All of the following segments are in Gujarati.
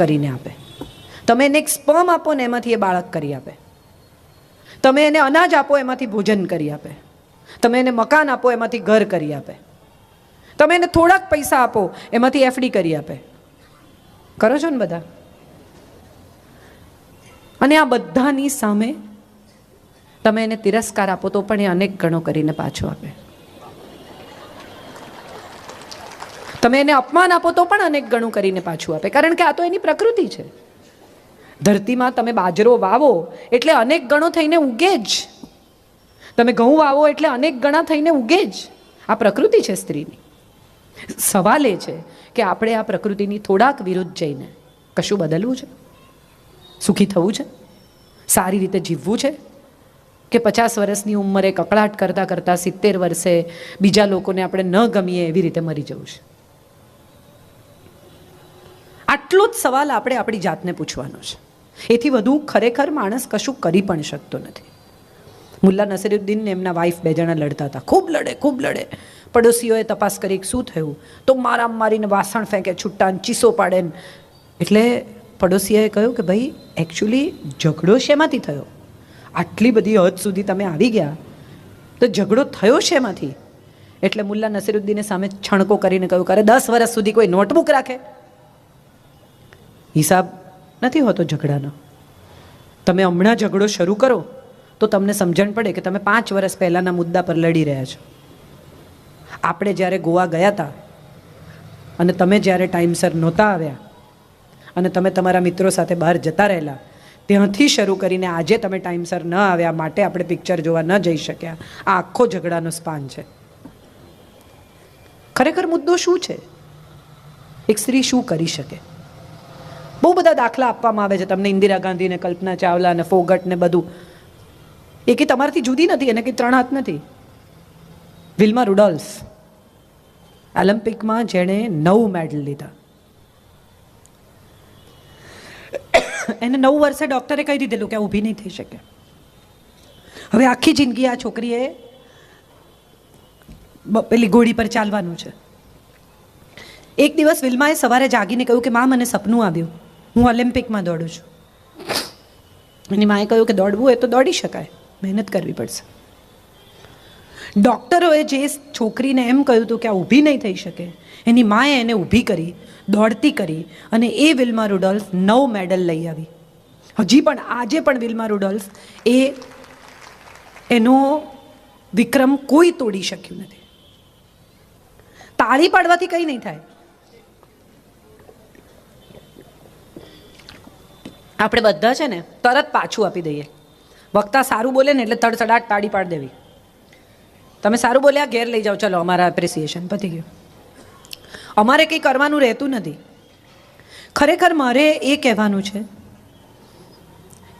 કરીને આપે. તમે એને એક સ્પર્મ આપો ને એમાંથી એ બાળક કરી આપે. તમે એને અનાજ આપો એમાંથી ભોજન કરી આપે. તમે એને મકાન આપો એમાંથી ઘર કરી આપે. તમે એને થોડાક પૈસા આપો એમાંથી એફડી કરી આપે. કરો છો ને બધા? અને આ બધાની સામે તમે એને તિરસ્કાર આપો તો પણ એ અનેક ગણો કરીને પાછો આપે. તમે એને અપમાન આપો તો પણ અનેક ગણું કરીને પાછું આપે. કારણ કે આ તો એની પ્રકૃતિ છે. ધરતીમાં તમે બાજરો વાવો એટલે અનેક ગણો થઈને ઉગે જ. તમે ઘઉં વાવો એટલે અનેક ગણા થઈને ઉગે જ. આ પ્રકૃતિ છે સ્ત્રીની. સવાલ એ છે કે આપણે આ પ્રકૃતિની થોડાક વિરુદ્ધ જઈને કશું બદલવું છે, સુખી થવું છે, સારી રીતે જીવવું છે, કે 50 વર્ષની ઉંમરે કકળાટ કરતાં કરતાં 70 વર્ષે બીજા લોકોને આપણે ન ગમીએ એવી રીતે મરી જવું છે. આટલો જ સવાલ આપણે આપણી જાતને પૂછવાનો છે. એથી વધુ ખરેખર માણસ કશું કરી પણ શકતો નથી. મુલ્લા નસીરુદ્દીન ને એમના વાઈફ 2 જણા લડતા હતા. ખૂબ લડે. પડોશીઓએ તપાસ કરી શું થયું, તો મારા મારીને વાસણ ફેંકે, છૂટા ચીસો પાડે. એટલે પડોશીએ કહ્યું કે ભાઈ એકચ્યુઅલી ઝઘડો શેમાંથી થયો? આટલી બધી હદ સુધી તમે આવી ગયા તો ઝઘડો થયો શેમાંથી? એટલે મુલ્લા નસીરુદ્દીને સામે છણકો કરીને કહ્યું કે 10 વર્ષ સુધી કોઈ નોટબુક રાખે? હિસાબ નથી હોતો ઝઘડાનો. તમે હમણાં ઝઘડો શરૂ કરો તો તમને સમજણ પડે કે તમે 5 વર્ષ પહેલાંના મુદ્દા પર લડી રહ્યા છો. આપણે જ્યારે ગોવા ગયા હતા અને તમે જ્યારે ટાઈમસર નહોતા આવ્યા અને તમે તમારા મિત્રો સાથે બહાર જતા રહેલા, ત્યાંથી શરૂ કરીને આજે તમે ટાઈમસર ન આવ્યા માટે આપણે પિક્ચર જોવા ન જઈ શક્યા. આ આખો ઝઘડાનો સ્પાન છે. ખરેખર મુદ્દો શું છે? એક સ્ત્રી શું કરી શકે? બહુ બધા દાખલા આપવામાં આવે છે તમને, ઇન્દિરા ગાંધી ને કલ્પના ચાવલા ને ફોગટ ને બધું. એ કે તમારાથી જુદી નથી, એને કંઈ 3 હાથ નથી. વિલ્મા રુડોલ્ફ ઓલિમ્પિકમાં જેણે 9 મેડલ લીધા, એને 9 વર્ષે ડૉક્ટરે કહી દીધેલું કે આ ઊભી નહીં થઈ શકે. હવે આખી જિંદગી આ છોકરીએ પેલી ઘોડી પર ચાલવાનું છે. એક દિવસ વિલ્માએ સવારે જાગીને કહ્યું કે માં મને સપનું આવ્યું, હું ઓલિમ્પિકમાં દોડું છું. એની માએ કહ્યું કે દોડવું હોય તો દોડી શકાય, મહેનત કરવી પડશે. ડૉક્ટરોએ જે છોકરીને એમ કહ્યું હતું કે આ ઊભી નહીં થઈ શકે, એની માએ એને ઊભી કરી, દોડતી કરી, અને એ વિલ્મા રુડોલ્ફ 9 મેડલ લઈ આવી. હજી પણ આજે પણ વિલ્મા રુડોલ્ફ એનો વિક્રમ કોઈ તોડી શક્યું નથી. તાળી પાડવાથી કંઈ નહીં થાય. આપણે બધા છે ને તરત પાછું આપી દઈએ. વક્તા સારું બોલે ને એટલે તડતડાટ તાળી પાડી દેવી. તમે સારું બોલ્યા, ઘેર લઈ જાઓ, ચલો અમારા એપ્રિસિએશન પતી ગયું. અમારે કંઈ કરવાનું રહેતું નથી. ખરેખર મારે એ કહેવાનું છે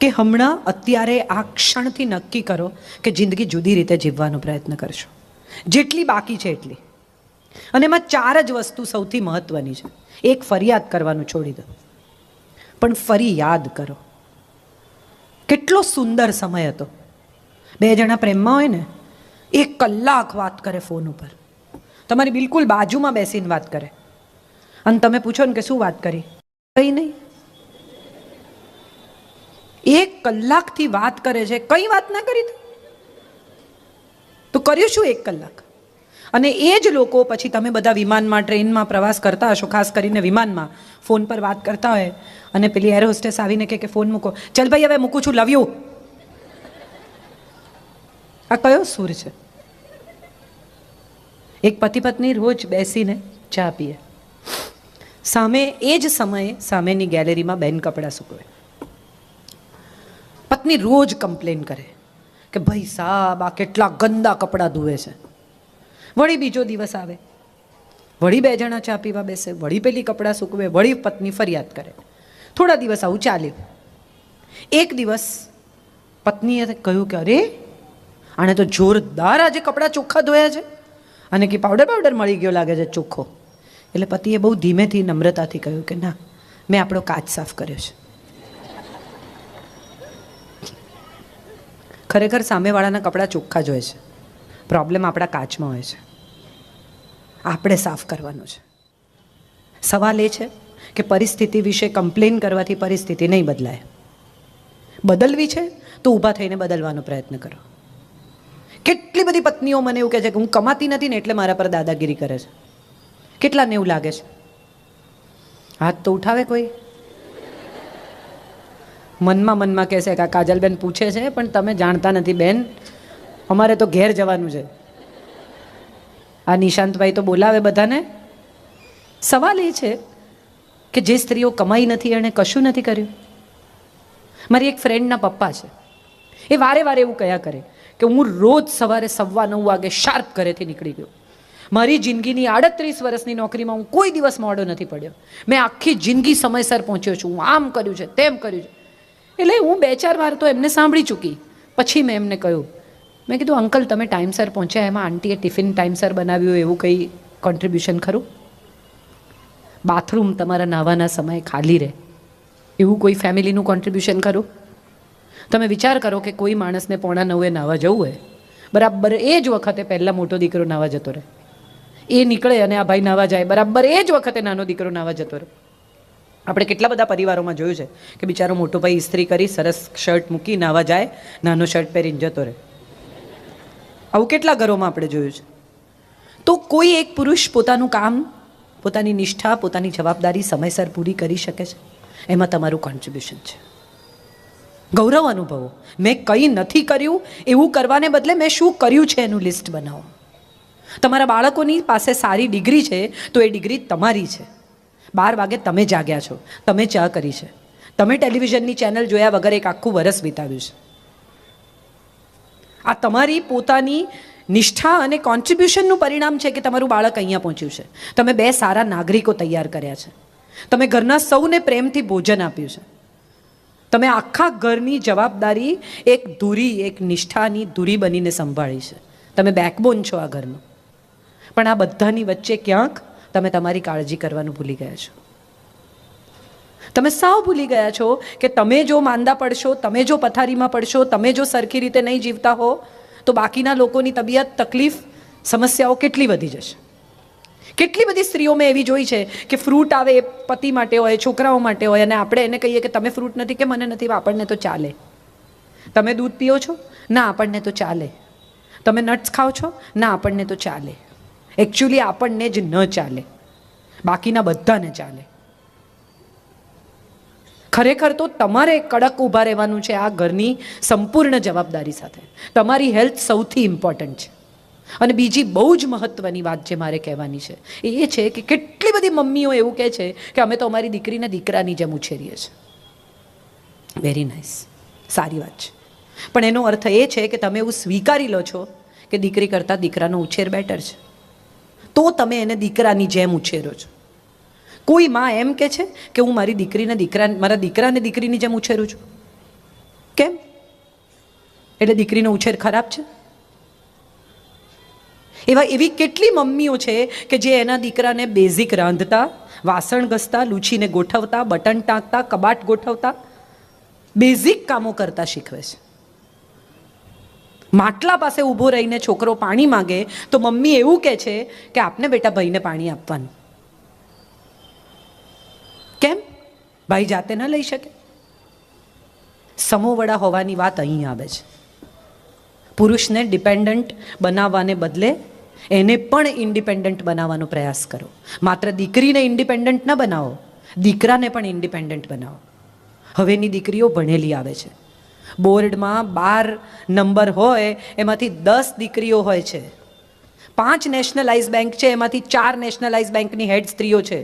કે હમણાં અત્યારે આ ક્ષણથી નક્કી કરો કે જિંદગી જુદી રીતે જીવવાનો પ્રયત્ન કરશો, જેટલી બાકી છે એટલી. અને એમાં 4 જ વસ્તુ સૌથી મહત્વની છે. એક, ફરિયાદ કરવાનું છોડી દો, પણ ફરી યાદ કરો કેટલો સુંદર સમય હતો. 2 જણા પ્રેમમાં હોય ને, 1 કલાક વાત કરે ફોન ઉપર, તમારી બિલકુલ બાજુમાં બેસીને વાત કરે, અને તમે પૂછો ને કે શું વાત કરી? કંઈ નહીં. 1 કલાકથી વાત કરે છે, કંઈ વાત ના કરી તો કર્યું શું 1 કલાક? અને એ જ લોકો પછી તમે બધા વિમાનમાં, ટ્રેનમાં પ્રવાસ કરતા હશો, ખાસ કરીને વિમાનમાં ફોન પર વાત કરતા હોય, અને પેલી એર હોસ્ટેસ આવીને કે ફોન મૂકો, ચલ ભાઈ હવે મૂકું છું, લવ યુ. આ કયો સૂર છે? એક પતિ પત્ની રોજ બેસીને ચા પીએ, સામે એ જ સમયે સામેની ગેલેરીમાં બેન કપડાં સૂકવે. પત્ની રોજ કમ્પ્લેન કરે કે ભાઈ સાહેબ આ કેટલા ગંદા કપડાં ધુએ છે. વળી બીજો દિવસ આવે, વળી 2 જણા ચા પીવા બેસે, વળી પેલી કપડાં સૂકવે, વળી પત્ની ફરિયાદ કરે. થોડા દિવસ આવું ચાલ્યું. એક દિવસ પત્નીએ કહ્યું કે અરે આણે તો જોરદાર આજે કપડાં ચોખ્ખા ધોયા છે, અને કે પાવડર મળી ગયો લાગે છે ચોખ્ખો. એટલે પતિએ બહુ ધીમેથી નમ્રતાથી કહ્યું કે ના, મેં આપણો કાચ સાફ કર્યો છે. ખરેખર સામેવાળાના કપડાં ચોખ્ખા જ હોય છે, પ્રોબ્લેમ આપણા કાચમાં હોય છે. આપણે સાફ કરવાનું છે. સવાલ એ છે કે પરિસ્થિતિ વિશે કમ્પ્લેન કરવાથી પરિસ્થિતિ નહીં બદલાય. બદલવી છે તો ઊભા થઈને બદલવાનો પ્રયત્ન કરો. કેટલી બધી પત્નીઓ મને એવું કહે છે કે હું કમાતી નથી ને એટલે મારા પર દાદાગીરી કરે છે. કેટલાને એવું લાગે છે? હાથ તો ઉઠાવે કોઈ. મનમાં કહેશે કે કાજલબેન પૂછે છે પણ તમે જાણતા નથી બેન, અમારે તો ઘેર જવાનું છે. આ નિશાંતભાઈ તો બોલાવે બધાને. સવાલ એ છે કે જે સ્ત્રીઓ કમાઈ નથી એણે કશું નથી કર્યું. મારી એક ફ્રેન્ડના પપ્પા છે, એ વારે વારે એવું કહ્યા કરે કે હું રોજ સવારે 9:15 વાગે શાર્પ ઘરેથી નીકળી ગયો. મારી જિંદગીની 38 વર્ષની નોકરીમાં હું કોઈ દિવસ મોડો નથી પડ્યો. મેં આખી જિંદગી સમયસર પહોંચ્યો છું. હું આમ કર્યું છે, તેમ કર્યું છે. એટલે હું 2-4 વાર તો એમને સાંભળી ચૂકી. પછી મેં એમને કહ્યું, મેં કીધું અંકલ તમે ટાઈમસર પહોંચ્યા, એમાં આંટીએ ટિફિન ટાઈમસર બનાવ્યું એવું કંઈ કોન્ટ્રીબ્યુશન ખરું? બાથરૂમ તમારા નાવાના સમયે ખાલી રહે એવું કોઈ ફેમિલીનું કોન્ટ્રીબ્યુશન ખરું? તમે વિચાર કરો કે કોઈ માણસને 8:45 નાવા જવું હોય, બરાબર એ જ વખતે પહેલાં મોટો દીકરો નાવા જતો રહે, એ નીકળે અને આ ભાઈ નાવા જાય, બરાબર એ જ વખતે નાનો દીકરો નાવા જતો રહે. આપણે કેટલા બધા પરિવારોમાં જોયું છે કે બિચારો મોટો ભાઈ ઇસ્ત્રી કરી સરસ શર્ટ મૂકી નાવા જાય, નાનો શર્ટ પહેરીને જતો રહે. આવું કેટલા ઘરોમાં આપણે જોયું છે. તો કોઈ એક પુરુષ પોતાનું કામ, પોતાની નિષ્ઠા, પોતાની જવાબદારી સમયસર પૂરી કરી શકે છે, એમાં તમારું કોન્ટ્રીબ્યુશન છે. ગૌરવ અનુભવો. મેં કંઈ નથી કર્યું એવું કરવાને બદલે મેં શું કર્યું છે એનું લિસ્ટ બનાવો. તમારા બાળકોની પાસે સારી ડિગ્રી છે તો એ ડિગ્રી તમારી છે. 12 વાગે તમે જાગ્યા છો, તમે ચા કરી છે, તમે ટેલિવિઝનની ચેનલ જોયા વગર એક આખું વર્ષ વિતાવ્યું છે. આ તમારી પોતાની નિષ્ઠા અને કોન્ટ્રીબ્યુશનનું પરિણામ છે કે તમારું બાળક અહીંયા પહોંચ્યું છે. તમે 2 સારા નાગરિકો તૈયાર કર્યા છે. તમે ઘરના સૌને પ્રેમથી ભોજન આપ્યું છે. તમે આખા ઘરની જવાબદારી એક ધુરી, એક નિષ્ઠાની ધુરી બનીને સંભાળી છે. તમે બેકબોન છો આ ઘરનો. પણ આ બધાની વચ્ચે ક્યાંક તમે તમારી કાળજી કરવાનું ભૂલી ગયા છો. તમે સાવ ભૂલી ગયા છો કે તમે જો માંદા પડશો, તમે જો પથારીમાં પડશો, તમે જો સરખી રીતે નહીં જીવતા હો તો બાકીના લોકોની તબિયત, તકલીફ, સમસ્યાઓ કેટલી વધી જશે. કેટલી બધી સ્ત્રીઓ મેં એવી જોઈ છે કે ફ્રૂટ આવે એ પતિ માટે હોય, છોકરાઓ માટે હોય, અને આપણે એને કહીએ કે તમે ફ્રૂટ નથી, કે મને નથી, આપણને તો ચાલે. તમે દૂધ પીઓ છો? ના, આપણને તો ચાલે. તમે નટ્સ ખાઓ છો? ના, આપણને તો ચાલે. એકચ્યુઅલી આપણને જ ન ચાલે, બાકીના બધાને ચાલે. ખરેખર તો તમારે કડક ઊભા રહેવાનું છે આ ઘરની સંપૂર્ણ જવાબદારી સાથે. તમારી હેલ્થ સૌથી ઇમ્પોર્ટન્ટ છે. અને બીજી બહુ જ મહત્ત્વની વાત જે મારે કહેવાની છે એ છે કે કેટલી બધી મમ્મીઓ એવું કહે છે કે અમે તો અમારી દીકરીને દીકરાની જેમ ઉછેરીએ છીએ. વેરી નાઇસ, સારી વાત છે. પણ એનો અર્થ એ છે કે તમે એવું સ્વીકારી લો છો કે દીકરી કરતાં દીકરાનો ઉછેર બેટર છે, તો તમે એને દીકરાની જેમ ઉછેરો છો. કોઈ માં એમ કહે છે કે હું મારી દીકરીને મારા દીકરાને દીકરીની જેમ ઉછેરું છું. કેમ? એટલે દીકરીનો ઉછેર ખરાબ છે? એવી કેટલી મમ્મીઓ છે કે જે એના દીકરાને બેઝિક રાંધતા, વાસણ ઘસતા, લૂછીને ગોઠવતા, બટન ટાંકતા, કબાટ ગોઠવતા, બેઝિક કામો કરતા શીખવે છે. માટલા પાસે ઊભો રહીને છોકરો પાણી માંગે તો મમ્મી એવું કહે છે કે આપને બેટા ભાઈને પાણી આપવાનું. કેમ? ભાઈ જાતે ન લઈ શકે? સમોવડા હોવાની વાત અહીં આવે છે. પુરુષને ડિપેન્ડન્ટ બનાવવાને બદલે એને પણ ઇન્ડિપેન્ડન્ટ બનાવવાનો પ્રયાસ કરો. માત્ર દીકરીને ઇન્ડિપેન્ડન્ટ ન બનાવો, દીકરાને પણ ઇન્ડિપેન્ડન્ટ બનાવો. હવેની દીકરીઓ ભણેલી આવે છે. બોર્ડમાં 12 નંબર હોય એમાંથી 10 દીકરીઓ હોય છે. 5 નેશનલાઇઝ બેંક છે, એમાંથી 4 નેશનલાઇઝ બેંકની હેડ સ્ત્રીઓ છે.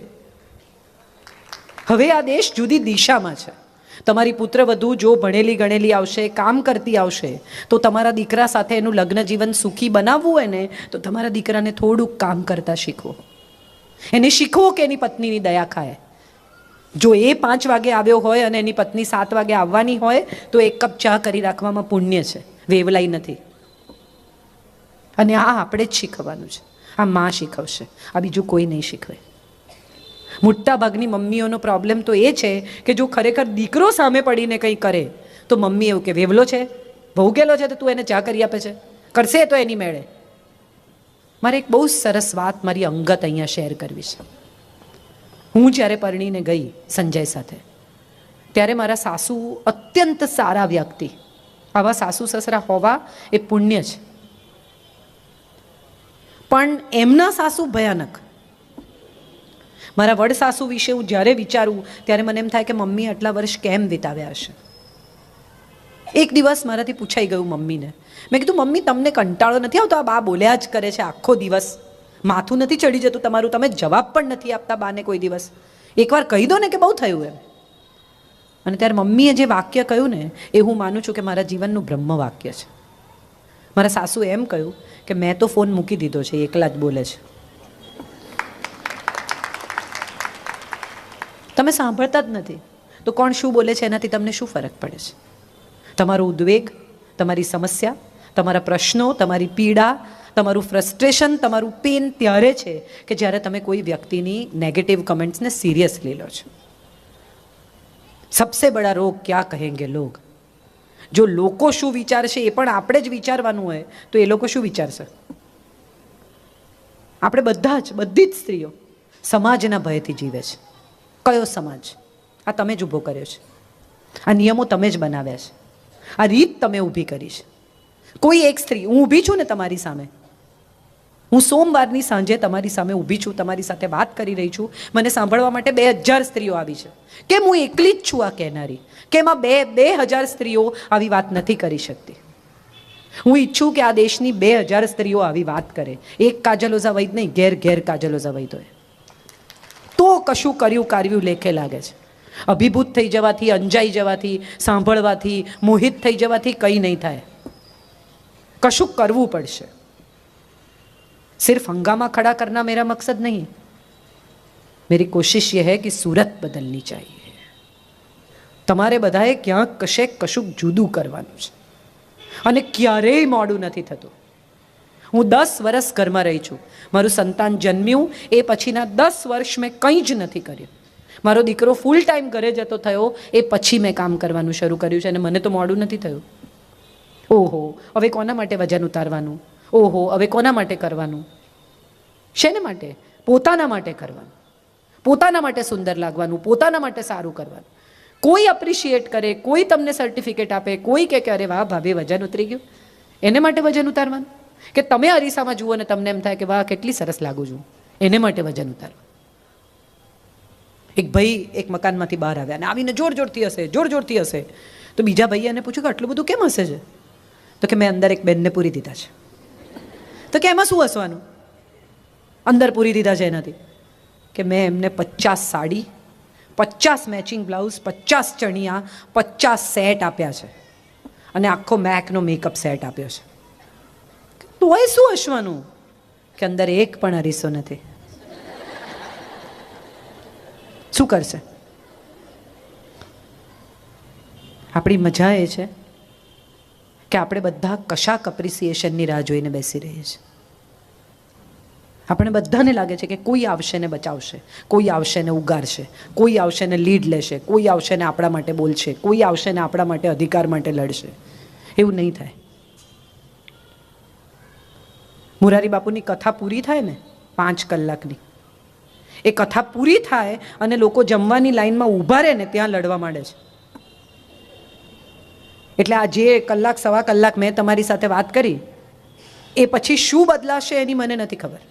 હવે આ દેશ જુદી દિશામાં છે. તમારી પુત્રવધુ જો ભણેલી ગણેલી આવશે, કામ કરતી આવશે, તો તમારા દીકરા સાથે એનું લગ્ન જીવન સુખી બનાવવું હોય ને તો તમારા દીકરાને થોડુંક કામ કરતા શીખવો. એને શીખવો કે એની પત્નીની દયા ખાય. જો એ 5 વાગે આવ્યો હોય અને એની પત્ની 7 વાગે આવવાની હોય તો 1 કપ ચા કરી રાખવામાં પુણ્ય છે, વેવલાઈ નથી. અને આ આપણે જ શીખવાનું છે. આ માં શીખવશે, આ બીજું કોઈ નહીં શીખવે. મોટા ભાગની મમ્મીઓનો પ્રોબ્લેમ તો એ છે કે જો ખરેખર દીકરો સામે પડીને કંઈ કરે તો મમ્મી એવું કે વેવલો છે, ભોગેલો છે, તો તું એને ચા કરી આપે છે, કરશે તો એની મેળે. મારે એક બહુ સરસ વાત મારી અંગત અહીંયા શેર કરવી છે. હું જ્યારે પરણીને ગઈ સંજય સાથે, ત્યારે મારા સાસુ અત્યંત સારા વ્યક્તિ. આવા સાસુ સસરા હોવા એ પુણ્ય છે. પણ એમના સાસુ ભયાનક. મારા વડ સાસુ વિશે હું જ્યારે વિચારું ત્યારે મને એમ થાય કે મમ્મી આટલા વર્ષ કેમ વિતાવ્યા હશે. એક દિવસ મારાથી પૂછાઈ ગયું મમ્મીને. મેં કીધું મમ્મી તમને કંટાળો નથી આવતો? આ બા બોલ્યા જ કરે છે આખો દિવસ, માથું નથી ચડી જતું તમારું? તમે જવાબ પણ નથી આપતા બાને કોઈ દિવસ. એકવાર કહી દો ને કે બહુ થયું એમ. અને ત્યારે મમ્મીએ જે વાક્ય કહ્યું ને એ હું માનું છું કે મારા જીવનનું બ્રહ્મ વાક્ય છે. મારા સાસુએ એમ કહ્યું કે મેં તો ફોન મૂકી દીધો છે, એકલા જ બોલે છે. તમે સાંભળતા જ નથી તો કોણ શું બોલે છે એનાથી તમને શું ફરક પડે છે? તમારો ઉદ્વેગ, તમારી સમસ્યા, તમારા પ્રશ્નો, તમારી પીડા, તમારું ફ્રસ્ટ્રેશન, તમારું પેન ત્યારે છે કે જ્યારે તમે કોઈ વ્યક્તિની નેગેટિવ કમેન્ટ્સને સિરિયસલી લો છો. સબસે બડા રોગ ક્યાં કહેંગે લોગ. જો લોકો શું વિચારશે એ પણ આપણે જ વિચારવાનું હોય તો એ લોકો શું વિચારશે? આપણે બધા જ, બધી જ સ્ત્રીઓ સમાજના ભયથી જીવે છે. કયો સમાજ? આ તમે જ ઊભો કર્યો છે. આ નિયમો તમે જ બનાવ્યા છે. આ રીત તમે ઊભી કરી છે. કોઈ એક સ્ત્રી, હું ઊભી છું ને તમારી સામે, હું સોમવારની સાંજે તમારી સામે ઊભી છું, તમારી સાથે વાત કરી રહી છું, મને સાંભળવા માટે 2000 સ્ત્રીઓ આવી છે. કેમ હું એકલી જ છું આ કહેનારી? કેમ આ 2000 સ્ત્રીઓ આવી વાત નથી કરી શકતી? હું ઈચ્છું કે આ દેશની 2000 સ્ત્રીઓ આવી વાત કરે. એક કાજલ ઓઝા વૈદ નહીં, ઘેર ઘેર કાજલ ઓઝા વૈદ હોય તો કશું કર્યું કાર્યું લેખે લાગે છે. અભિભૂત થઈ જવાથી, અંજાઈ જવાથી, સાંભળવાથી, મોહિત થઈ જવાથી કંઈ નહીં થાય. કશું કરવું પડશે. सिर्फ हंगामा खड़ा करना मेरा मकसद नहीं. मेरी कोशिश ये है कि सूरत बदलनी चाहिए. તમારે બધાએ ક્યાંક કશેક કશુંક જુદું કરવાનું છે અને ક્યારેય મોડું નથી થતું. હું 10 વર્ષ ઘરમાં રહી છું. મારું સંતાન જન્મ્યું એ પછીના 10 વર્ષ મેં કંઈ જ નથી કર્યું. મારો દીકરો ફૂલ ટાઈમ ઘરે જતો થયો એ પછી મેં કામ કરવાનું શરૂ કર્યું છે અને મને તો મોડું નથી થયું. ઓહો, હવે કોના માટે વજન ઉતારવાનું? ઓહો, હવે કોના માટે કરવાનું? શેને માટે? પોતાના માટે કરવાનું. પોતાના માટે સુંદર લાગવાનું, પોતાના માટે સારું કરવાનું. કોઈ એપ્રિશિએટ કરે, કોઈ તમને સર્ટિફિકેટ આપે, કોઈ કે અરે વાહ ભાભી વજન ઉતરી ગયું, એને માટે વજન ઉતારવાનું? કે તમે અરીસામાં જુઓ ને તમને એમ થાય કે વાહ કેટલી સરસ લાગુ છું, એને માટે વજન ઉતારવાનું? એક ભાઈ એક મકાનમાંથી બહાર આવ્યા અને આવીને જોર જોરથી હશે તો બીજા ભાઈએ એને પૂછ્યું કે આટલું બધું કેમ હશે છે? તો કે મેં અંદર એક બેનને પૂરી દીધા છે. તો કે એમાં શું હસવાનું? અંદર પૂરી દીધા છે એનાથી કે મેં એમને 50 સાડી, 50 મેચિંગ બ્લાઉઝ, 50 ચણિયા, 50 સેટ આપ્યા છે અને આખો મેકનો મેકઅપ સેટ આપ્યો છે. તોય શું હસવાનું? કે અંદર એક પણ અરીસો નથી. શું કરશે? આપણી મજા એ છે કે આપણે બધા કશાક એપ્રિસિએશનની રાહ જોઈને બેસી રહીએ છીએ. આપણે બધાને લાગે છે કે કોઈ આવશે ને બચાવશે, કોઈ આવશે ને ઉગારશે, કોઈ આવશે ને લીડ લેશે, કોઈ આવશે ને આપણા માટે બોલશે, કોઈ આવશે ને આપણા માટે અધિકાર માટે લડશે. એવું નહીં થાય. મોરારી બાપુની કથા પૂરી થાય ને 5 કલાકની, એ કથા પૂરી થાય અને લોકો જમવાની લાઈનમાં ઊભા રહે ને ત્યાં લડવા માંડે છે. એટલે આ જે કલાક સવા કલાક મેં તમારી સાથે વાત કરી એ પછી શું બદલાશે એની મને નથી ખબર,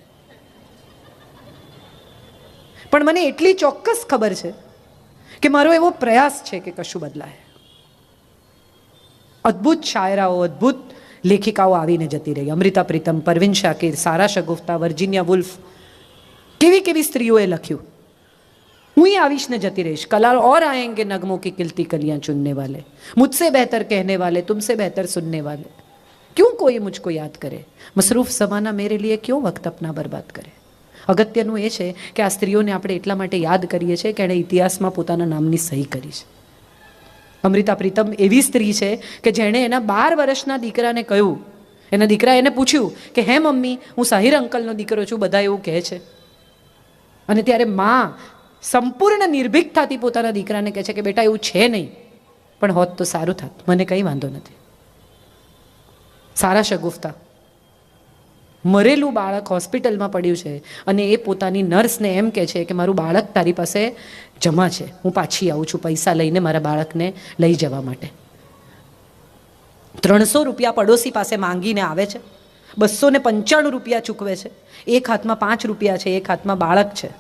પણ મને એટલી ચોક્કસ ખબર છે કે મારો એવો પ્રયાસ છે કે કશું બદલાય. અદ્ભુત શાયરાઓ, અદ્ભુત લેખિકાઓ આવીને જતી રહી. અમૃતા પ્રીતમ, પરવીન શાકિર, સારા શગુફ્તા, વર્જિનિયા વુલ્ફ, કેવી કેવી સ્ત્રીઓએ લખ્યું. હું ही आविश ने जती रहीश. कल और आएंगे नगमों की खिलती कलियां चुनने वाले, मुझसे बेहतर कहने वाले, तुमसे बेहतर सुनने वाले. क्यों कोई मुझको याद करे? मसरूफ ज़माना मेरे लिए क्यों वक्त अपना बर्बाद करे? અગત્યનું એ છે કે આ સ્ત્રીઓને આપણે એટલા માટે યાદ કરીએ છીએ કે એણે ઇતિહાસમાં પોતાના નામની સહી કરી છે. અમૃતા પ્રીતમ એવી સ્ત્રી છે કે જેણે એના 12 વર્ષના દીકરાને કહ્યું, એના દીકરાએ એને પૂછ્યું કે હે મમ્મી, હું સાહિર અંકલનો દીકરો છું, બધા એવું કહે છે. અને ત્યારે માં સંપૂર્ણ નિર્ભીકતાથી પોતાના દીકરાને કહે છે કે બેટા એવું છે નહીં, પણ હોત તો સારું થાત, મને કંઈ વાંધો નથી. સારા શગુફ્તા મરેલું બાળક હોસ્પિટલમાં પડ્યું છે અને એ પોતાની નર્સને એમ કહે છે કે મારું બાળક તારી પાસે જમા છે, હું પાછી આવું છું પૈસા લઈને મારા બાળકને લઈ જવા માટે. 300 રૂપિયા પડોશી પાસે માંગીને આવે છે, 295 રૂપિયા ચૂકવે છે, એક હાથમાં 5 રૂપિયા છે, એક હાથમાં બાળક છે,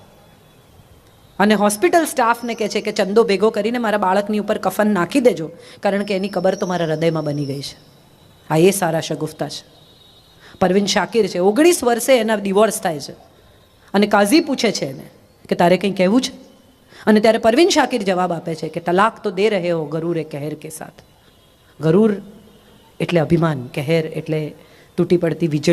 અને હોસ્પિટલ સ્ટાફને કહે છે કે ચંદો ભેગો કરીને મારા બાળકની ઉપર કફન નાખી દેજો, કારણ કે એની કબર તો મારા હૃદયમાં બની ગઈ છે. આ એ સારા શગુફતા છે. પરવીન શાકિર છે, 19 વર્ષે એના ડિવોર્સ થાય છે અને કાઝી પૂછે છે એને કે તારે કંઈ કહેવું છે, અને ત્યારે પરવીન શાકિર જવાબ આપે છે કે તલાક તો દે રહે હો ગરૂર એ કહેર કે સાથ. ગરૂર એટલે અભિમાન, કહેર એટલે તૂટી પડતી વીજળી.